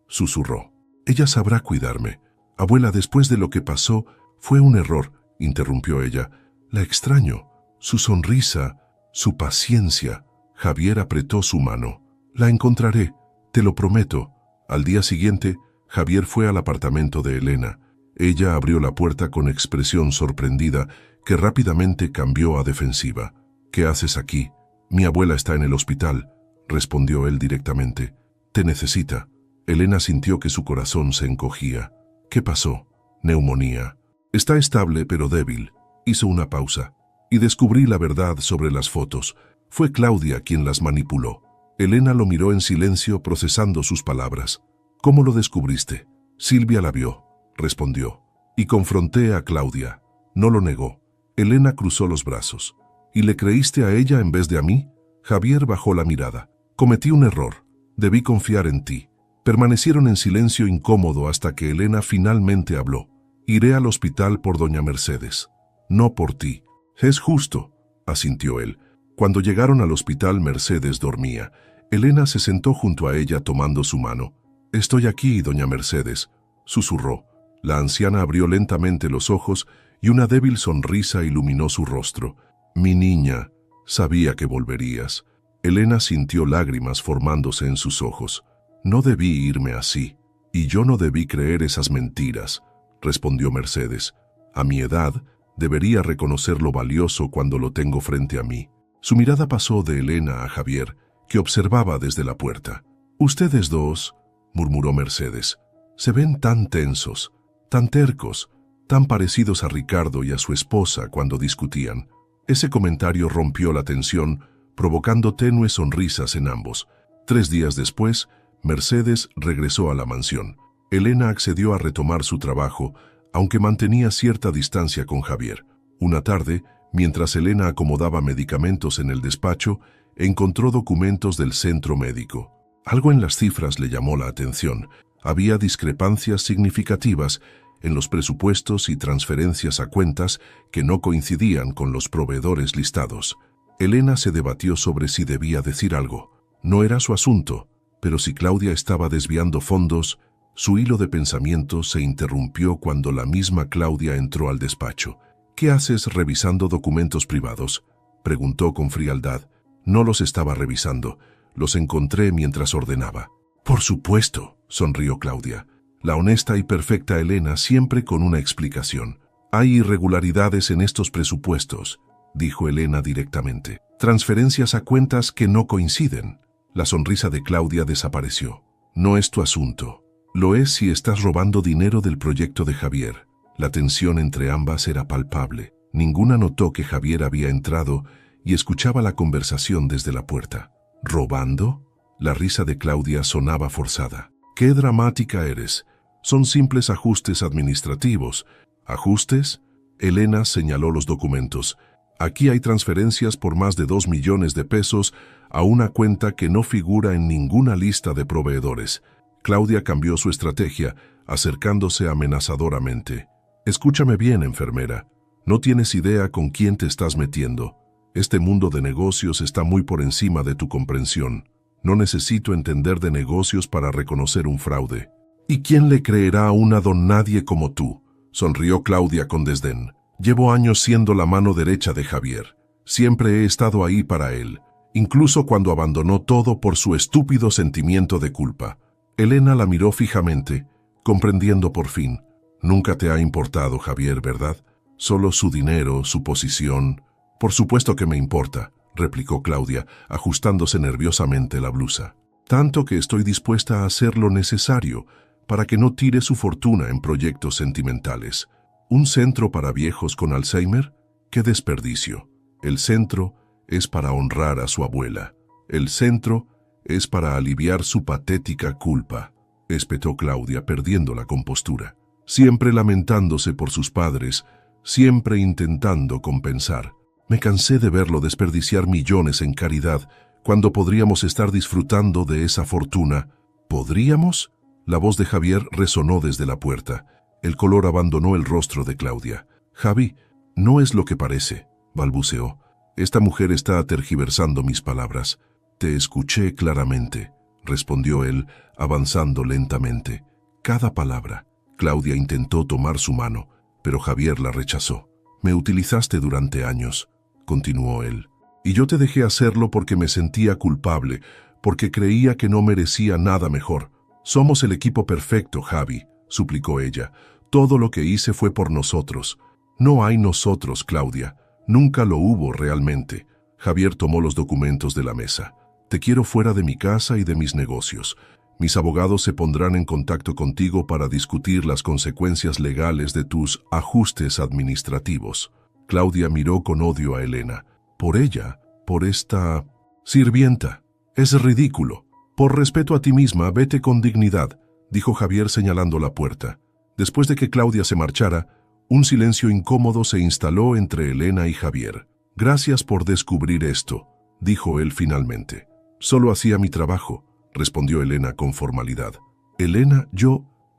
susurró. «Ella sabrá cuidarme». «Abuela, después de lo que pasó, fue un error», interrumpió ella. «La extraño. Su sonrisa, su paciencia». Javier apretó su mano. «La encontraré, te lo prometo». Al día siguiente, Javier fue al apartamento de Elena. Ella abrió la puerta con expresión sorprendida, que rápidamente cambió a defensiva. «¿Qué haces aquí?» «Mi abuela está en el hospital», respondió él directamente. «Te necesita». Elena sintió que su corazón se encogía. «¿Qué pasó?» «Neumonía. Está estable pero débil». Hizo una pausa. «Y descubrí la verdad sobre las fotos. Fue Claudia quien las manipuló». Elena lo miró en silencio, procesando sus palabras. «¿Cómo lo descubriste?» «Silvia la vio», respondió. «Y confronté a Claudia». No lo negó. Elena cruzó los brazos. «¿Y le creíste a ella en vez de a mí?» Javier bajó la mirada. «Cometí un error. Debí confiar en ti». Permanecieron en silencio incómodo hasta que Elena finalmente habló. «Iré al hospital por doña Mercedes». «No por ti». «Es justo», asintió él. Cuando llegaron al hospital, Mercedes dormía. Elena se sentó junto a ella tomando su mano. «Estoy aquí, doña Mercedes», susurró. La anciana abrió lentamente los ojos y una débil sonrisa iluminó su rostro. «Mi niña, sabía que volverías». Elena sintió lágrimas formándose en sus ojos. «No debí irme así, y yo no debí creer esas mentiras», respondió Mercedes. «A mi edad, debería reconocer lo valioso cuando lo tengo frente a mí». Su mirada pasó de Elena a Javier, que observaba desde la puerta. «Ustedes dos», murmuró Mercedes, «se ven tan tensos, tan tercos, tan parecidos a Ricardo y a su esposa cuando discutían». Ese comentario rompió la tensión, provocando tenues sonrisas en ambos. 3 días después, Mercedes regresó a la mansión. Elena accedió a retomar su trabajo, aunque mantenía cierta distancia con Javier. Una tarde, mientras Elena acomodaba medicamentos en el despacho, encontró documentos del centro médico. Algo en las cifras le llamó la atención. Había discrepancias significativas en los presupuestos y transferencias a cuentas que no coincidían con los proveedores listados. Elena se debatió sobre si debía decir algo. No era su asunto, pero si Claudia estaba desviando fondos, su hilo de pensamiento se interrumpió cuando la misma Claudia entró al despacho. «¿Qué haces revisando documentos privados?», preguntó con frialdad. «No los estaba revisando, los encontré mientras ordenaba». «Por supuesto», sonrió Claudia. La honesta y perfecta Elena siempre con una explicación. «Hay irregularidades en estos presupuestos», dijo Elena directamente. «Transferencias a cuentas que no coinciden». La sonrisa de Claudia desapareció. «No es tu asunto. Lo es si estás robando dinero del proyecto de Javier». La tensión entre ambas era palpable. Ninguna notó que Javier había entrado y escuchaba la conversación desde la puerta. «¿Robando?». La risa de Claudia sonaba forzada. «Qué dramática eres. Son simples ajustes administrativos». «¿Ajustes?». Elena señaló los documentos. «Aquí hay transferencias por más de 2 millones de pesos a una cuenta que no figura en ninguna lista de proveedores». Claudia cambió su estrategia, acercándose amenazadoramente. «Escúchame bien, enfermera. No tienes idea con quién te estás metiendo. Este mundo de negocios está muy por encima de tu comprensión. No necesito entender de negocios para reconocer un fraude». «¿Y quién le creerá a una don nadie como tú?», sonrió Claudia con desdén. «Llevo años siendo la mano derecha de Javier. Siempre he estado ahí para él, incluso cuando abandonó todo por su estúpido sentimiento de culpa». Elena la miró fijamente, comprendiendo por fin. «Nunca te ha importado Javier, ¿verdad? Solo su dinero, su posición». «Por supuesto que me importa», replicó Claudia, ajustándose nerviosamente la blusa. «Tanto que estoy dispuesta a hacer lo necesario para que no tire su fortuna en proyectos sentimentales. ¿Un centro para viejos con Alzheimer? ¡Qué desperdicio! El centro es para honrar a su abuela. El centro es para aliviar su patética culpa», espetó Claudia, perdiendo la compostura. «Siempre lamentándose por sus padres, siempre intentando compensar. Me cansé de verlo desperdiciar millones en caridad, cuando podríamos estar disfrutando de esa fortuna». «¿Podríamos?». La voz de Javier resonó desde la puerta. El color abandonó el rostro de Claudia. «Javi, No es lo que parece, balbuceó. Esta mujer está tergiversando mis palabras. Te escuché claramente, respondió él, avanzando lentamente. Cada palabra. Claudia intentó tomar su mano, pero Javier la rechazó. Me utilizaste durante años, continuó él. Y yo te dejé hacerlo porque me sentía culpable, porque creía que no merecía nada mejor. Somos el equipo perfecto, Javi, suplicó ella. Todo lo que hice fue por nosotros. No hay nosotros, Claudia. Nunca lo hubo realmente. Javier tomó los documentos de la mesa. Te quiero fuera de mi casa y de mis negocios. Mis abogados se pondrán en contacto contigo para discutir las consecuencias legales de tus ajustes administrativos. Claudia miró con odio a Elena. Por ella, por esta sirvienta. Es ridículo. Por respeto a ti misma, vete con dignidad, dijo Javier señalando la puerta. Después de que Claudia se marchara, un silencio incómodo se instaló entre Elena y Javier. Gracias por descubrir esto, dijo él finalmente. Solo hacía mi trabajo, respondió Elena con formalidad. Elena,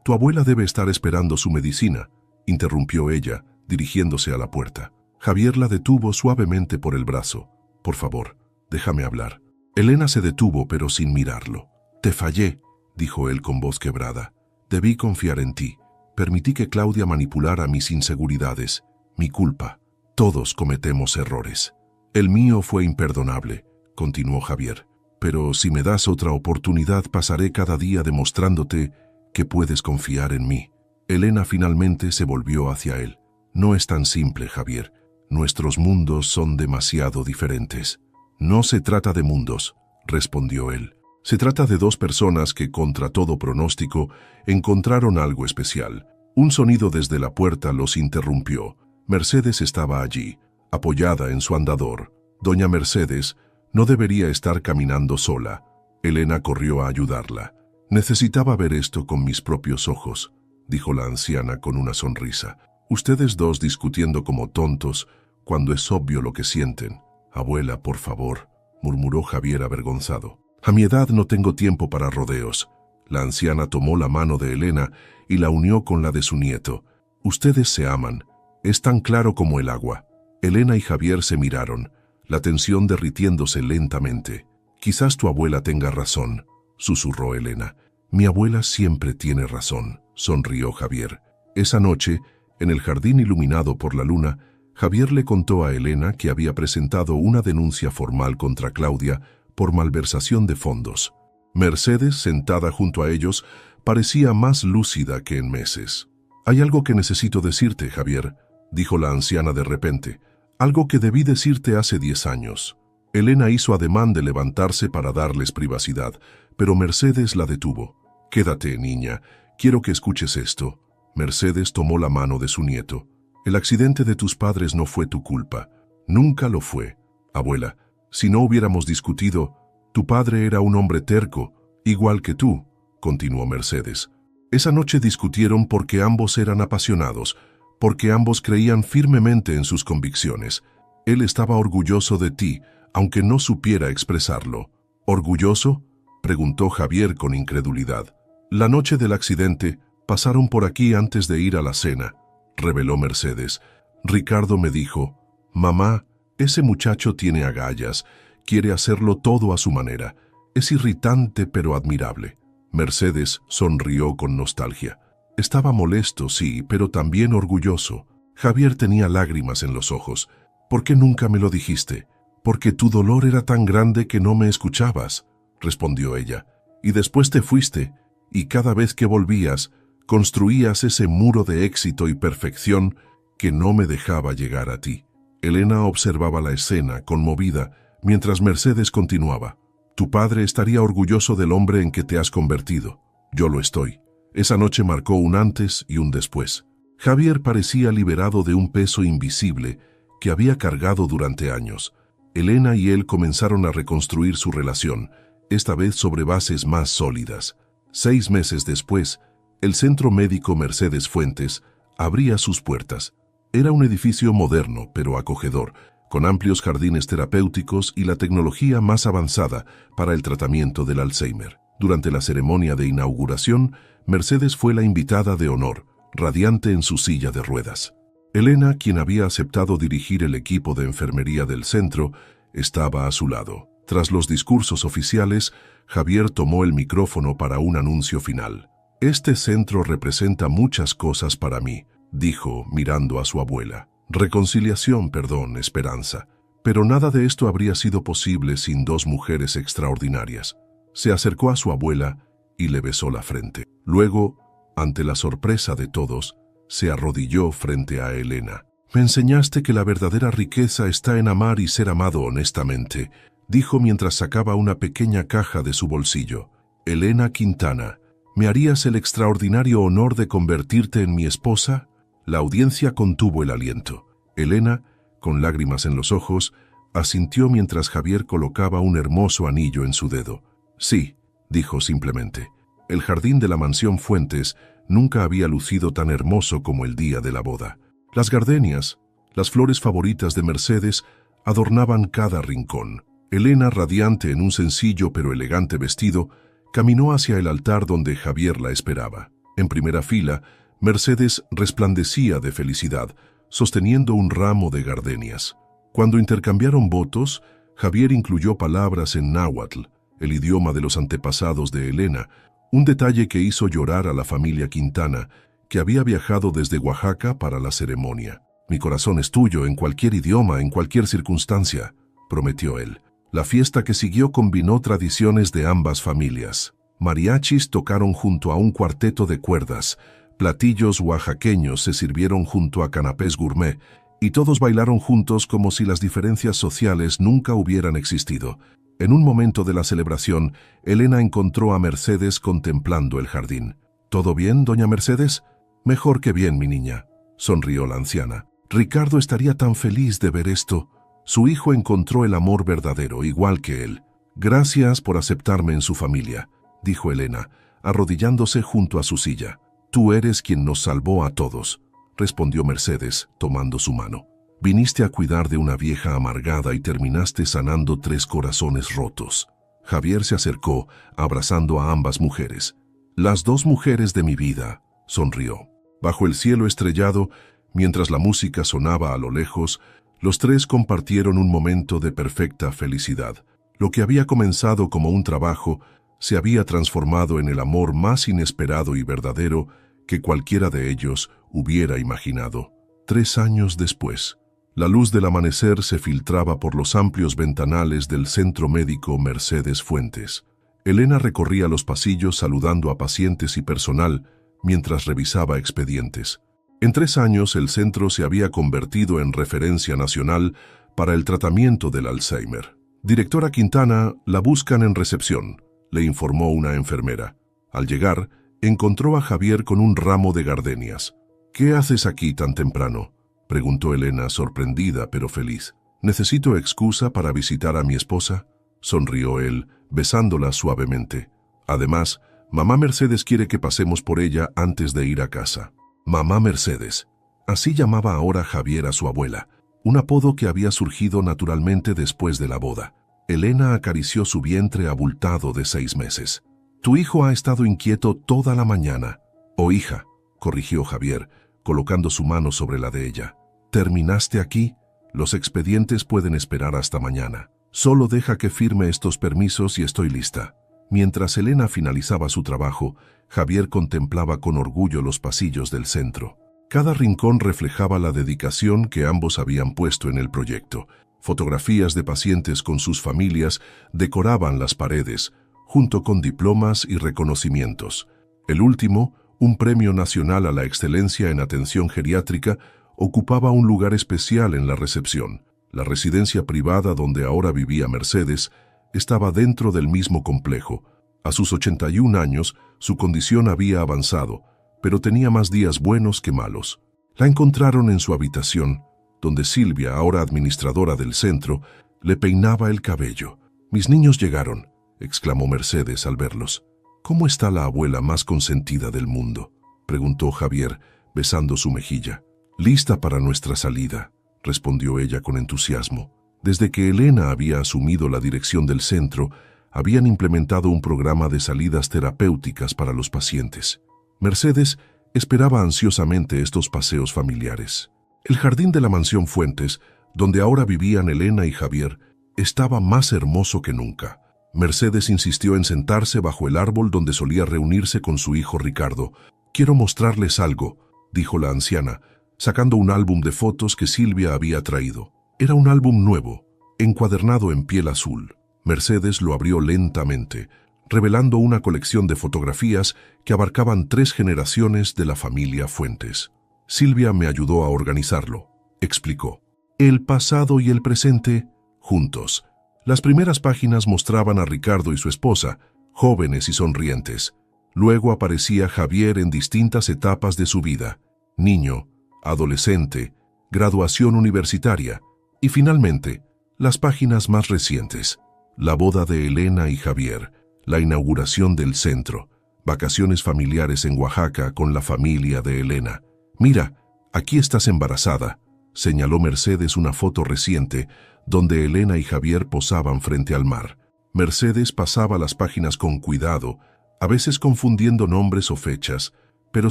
tu abuela debe estar esperando su medicina, interrumpió ella, dirigiéndose a la puerta. Javier la detuvo suavemente por el brazo. Por favor, déjame hablar. Elena se detuvo, pero sin mirarlo. Te fallé, dijo él con voz quebrada. Debí confiar en ti. Permití que Claudia manipulara mis inseguridades. Mi culpa. Todos cometemos errores. El mío fue imperdonable, continuó Javier. Pero si me das otra oportunidad, pasaré cada día demostrándote que puedes confiar en mí. Elena finalmente se volvió hacia él. No es tan simple, Javier. Nuestros mundos son demasiado diferentes. No se trata de mundos, respondió él. Se trata de dos personas que, contra todo pronóstico, encontraron algo especial. Un sonido desde la puerta los interrumpió. Mercedes estaba allí, apoyada en su andador. Doña Mercedes no debería estar caminando sola. Elena corrió a ayudarla. Necesitaba ver esto con mis propios ojos, dijo la anciana con una sonrisa. Ustedes dos discutiendo como tontos, cuando es obvio lo que sienten. Abuela, por favor, murmuró Javier avergonzado. A mi edad no tengo tiempo para rodeos. La anciana tomó la mano de Elena y la unió con la de su nieto. Ustedes se aman. Es tan claro como el agua. Elena y Javier se miraron, la tensión derritiéndose lentamente. Quizás tu abuela tenga razón, susurró Elena. Mi abuela siempre tiene razón, sonrió Javier. Esa noche, en el jardín iluminado por la luna, Javier le contó a Elena que había presentado una denuncia formal contra Claudia por malversación de fondos. Mercedes, sentada junto a ellos, parecía más lúcida que en meses. «Hay algo que necesito decirte, Javier», dijo la anciana de repente. «Algo que debí decirte hace 10 años». Elena hizo ademán de levantarse para darles privacidad, pero Mercedes la detuvo. «Quédate, niña. Quiero que escuches esto». Mercedes tomó la mano de su nieto. «El accidente de tus padres no fue tu culpa. Nunca lo fue. Abuela, si no hubiéramos discutido, tu padre era un hombre terco, igual que tú», continuó Mercedes. «Esa noche discutieron porque ambos eran apasionados, porque ambos creían firmemente en sus convicciones. Él estaba orgulloso de ti, aunque no supiera expresarlo». «¿Orgulloso?», preguntó Javier con incredulidad. «La noche del accidente, pasaron por aquí antes de ir a la cena», reveló Mercedes. «Ricardo me dijo, mamá, ese muchacho tiene agallas, quiere hacerlo todo a su manera. Es irritante pero admirable». Mercedes sonrió con nostalgia. Estaba molesto, sí, pero también orgulloso. Javier tenía lágrimas en los ojos. «¿Por qué nunca me lo dijiste?» «Porque tu dolor era tan grande que no me escuchabas», respondió ella. «Y después te fuiste, y cada vez que volvías, construías ese muro de éxito y perfección que no me dejaba llegar a ti». Elena observaba la escena, conmovida, mientras Mercedes continuaba. «Tu padre estaría orgulloso del hombre en que te has convertido. Yo lo estoy». Esa noche marcó un antes y un después. Javier parecía liberado de un peso invisible que había cargado durante años. Elena y él comenzaron a reconstruir su relación, esta vez sobre bases más sólidas. 6 meses después, el Centro Médico Mercedes Fuentes abría sus puertas. Era un edificio moderno, pero acogedor, con amplios jardines terapéuticos y la tecnología más avanzada para el tratamiento del Alzheimer. Durante la ceremonia de inauguración, Mercedes fue la invitada de honor, radiante en su silla de ruedas. Elena, quien había aceptado dirigir el equipo de enfermería del centro, estaba a su lado. Tras los discursos oficiales, Javier tomó el micrófono para un anuncio final. «Este centro representa muchas cosas para mí», dijo, mirando a su abuela. «Reconciliación, perdón, esperanza. Pero nada de esto habría sido posible sin dos mujeres extraordinarias». Se acercó a su abuela y le besó la frente. Luego, ante la sorpresa de todos, se arrodilló frente a Elena. «Me enseñaste que la verdadera riqueza está en amar y ser amado honestamente», dijo mientras sacaba una pequeña caja de su bolsillo. «Elena Quintana, ¿me harías el extraordinario honor de convertirte en mi esposa?» La audiencia contuvo el aliento. Elena, con lágrimas en los ojos, asintió mientras Javier colocaba un hermoso anillo en su dedo. «Sí», dijo simplemente. El jardín de la mansión Fuentes nunca había lucido tan hermoso como el día de la boda. Las gardenias, las flores favoritas de Mercedes, adornaban cada rincón. Elena, radiante en un sencillo pero elegante vestido, caminó hacia el altar donde Javier la esperaba. En primera fila, Mercedes resplandecía de felicidad, sosteniendo un ramo de gardenias. Cuando intercambiaron votos, Javier incluyó palabras en náhuatl, el idioma de los antepasados de Elena, un detalle que hizo llorar a la familia Quintana, que había viajado desde Oaxaca para la ceremonia. «Mi corazón es tuyo en cualquier idioma, en cualquier circunstancia», prometió él. La fiesta que siguió combinó tradiciones de ambas familias. Mariachis tocaron junto a un cuarteto de cuerdas, platillos oaxaqueños se sirvieron junto a canapés gourmet, y todos bailaron juntos como si las diferencias sociales nunca hubieran existido. En un momento de la celebración, Elena encontró a Mercedes contemplando el jardín. «¿Todo bien, doña Mercedes?» «Mejor que bien, mi niña», sonrió la anciana. «Ricardo estaría tan feliz de ver esto. Su hijo encontró el amor verdadero, igual que él». «Gracias por aceptarme en su familia», dijo Elena, arrodillándose junto a su silla. «Tú eres quien nos salvó a todos», respondió Mercedes, tomando su mano. «Viniste a cuidar de una vieja amargada y terminaste sanando 3 corazones rotos». Javier se acercó, abrazando a ambas mujeres. «Las 2 mujeres de mi vida», sonrió. Bajo el cielo estrellado, mientras la música sonaba a lo lejos, los 3 compartieron un momento de perfecta felicidad. Lo que había comenzado como un trabajo se había transformado en el amor más inesperado y verdadero que cualquiera de ellos hubiera imaginado. 3 años después, la luz del amanecer se filtraba por los amplios ventanales del centro médico Mercedes Fuentes. Elena recorría los pasillos saludando a pacientes y personal mientras revisaba expedientes. En 3 años el centro se había convertido en referencia nacional para el tratamiento del Alzheimer. «Directora Quintana, la buscan en recepción», le informó una enfermera. Al llegar, encontró a Javier con un ramo de gardenias. «¿Qué haces aquí tan temprano?», preguntó Elena, sorprendida pero feliz. «¿Necesito excusa para visitar a mi esposa?», sonrió él, besándola suavemente. «Además, mamá Mercedes quiere que pasemos por ella antes de ir a casa». Mamá Mercedes. Así llamaba ahora Javier a su abuela, un apodo que había surgido naturalmente después de la boda. Elena acarició su vientre abultado de 6 meses. «Tu hijo ha estado inquieto toda la mañana». «Oh, hija», corrigió Javier, colocando su mano sobre la de ella. «¿Terminaste aquí? Los expedientes pueden esperar hasta mañana. Solo deja que firme estos permisos y estoy lista». Mientras Elena finalizaba su trabajo, Javier contemplaba con orgullo los pasillos del centro. Cada rincón reflejaba la dedicación que ambos habían puesto en el proyecto. Fotografías de pacientes con sus familias decoraban las paredes, junto con diplomas y reconocimientos. El último, un premio nacional a la excelencia en atención geriátrica, ocupaba un lugar especial en la recepción. La residencia privada donde ahora vivía Mercedes estaba dentro del mismo complejo. A sus 81 años, su condición había avanzado, pero tenía más días buenos que malos. La encontraron en su habitación, donde Silvia, ahora administradora del centro, le peinaba el cabello. «Mis niños llegaron», exclamó Mercedes al verlos. «¿Cómo está la abuela más consentida del mundo?», preguntó Javier, besando su mejilla. «Lista para nuestra salida», respondió ella con entusiasmo. Desde que Elena había asumido la dirección del centro, habían implementado un programa de salidas terapéuticas para los pacientes. Mercedes esperaba ansiosamente estos paseos familiares. El jardín de la mansión Fuentes, donde ahora vivían Elena y Javier, estaba más hermoso que nunca. Mercedes insistió en sentarse bajo el árbol donde solía reunirse con su hijo Ricardo. «Quiero mostrarles algo», dijo la anciana, sacando un álbum de fotos que Silvia había traído. Era un álbum nuevo, encuadernado en piel azul. Mercedes lo abrió lentamente, revelando una colección de fotografías que abarcaban 3 generaciones de la familia Fuentes. «Silvia me ayudó a organizarlo», explicó. «El pasado y el presente, juntos». Las primeras páginas mostraban a Ricardo y su esposa, jóvenes y sonrientes. Luego aparecía Javier en distintas etapas de su vida: niño, adolescente, graduación universitaria y finalmente, las páginas más recientes: la boda de Elena y Javier, la inauguración del centro, vacaciones familiares en Oaxaca con la familia de Elena. «Mira, aquí estás embarazada», señaló Mercedes una foto reciente donde Elena y Javier posaban frente al mar. Mercedes pasaba las páginas con cuidado, a veces confundiendo nombres o fechas, pero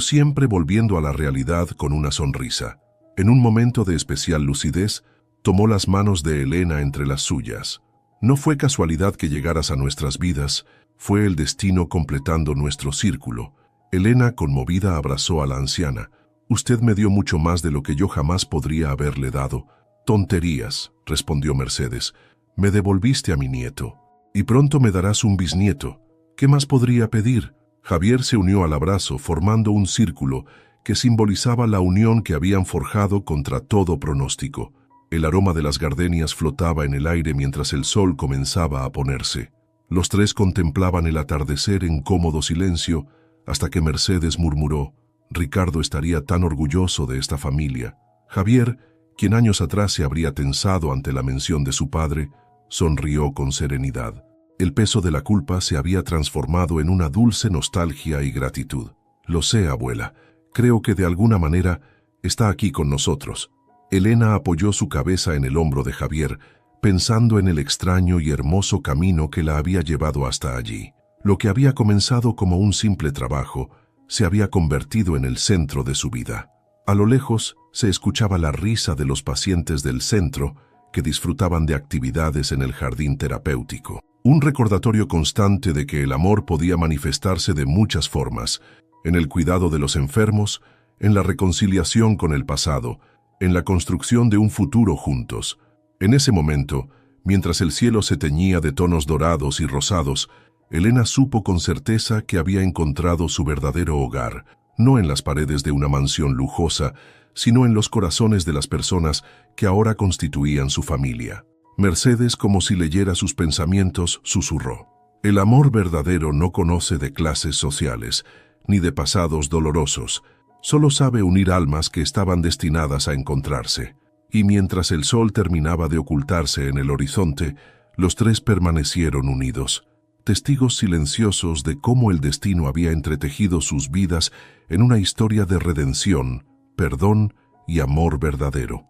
siempre volviendo a la realidad con una sonrisa. En un momento de especial lucidez, tomó las manos de Elena entre las suyas. «No fue casualidad que llegaras a nuestras vidas, fue el destino completando nuestro círculo». Elena, conmovida, abrazó a la anciana. «Usted me dio mucho más de lo que yo jamás podría haberle dado». «Tonterías», respondió Mercedes. «Me devolviste a mi nieto. Y pronto me darás un bisnieto. ¿Qué más podría pedir?». Javier se unió al abrazo, formando un círculo que simbolizaba la unión que habían forjado contra todo pronóstico. El aroma de las gardenias flotaba en el aire mientras el sol comenzaba a ponerse. Los 3 contemplaban el atardecer en cómodo silencio hasta que Mercedes murmuró: «Ricardo estaría tan orgulloso de esta familia». Javier, quien años atrás se habría tensado ante la mención de su padre, sonrió con serenidad. El peso de la culpa se había transformado en una dulce nostalgia y gratitud. «Lo sé, abuela. Creo que de alguna manera está aquí con nosotros». Elena apoyó su cabeza en el hombro de Javier, pensando en el extraño y hermoso camino que la había llevado hasta allí. Lo que había comenzado como un simple trabajo se había convertido en el centro de su vida. A lo lejos se escuchaba la risa de los pacientes del centro que disfrutaban de actividades en el jardín terapéutico. Un recordatorio constante de que el amor podía manifestarse de muchas formas: en el cuidado de los enfermos, en la reconciliación con el pasado, en la construcción de un futuro juntos. En ese momento, mientras el cielo se teñía de tonos dorados y rosados, Elena supo con certeza que había encontrado su verdadero hogar, no en las paredes de una mansión lujosa, sino en los corazones de las personas que ahora constituían su familia. Mercedes, como si leyera sus pensamientos, susurró: «El amor verdadero no conoce de clases sociales, ni de pasados dolorosos. Solo sabe unir almas que estaban destinadas a encontrarse». Y mientras el sol terminaba de ocultarse en el horizonte, los 3 permanecieron unidos, testigos silenciosos de cómo el destino había entretejido sus vidas en una historia de redención, perdón y amor verdadero.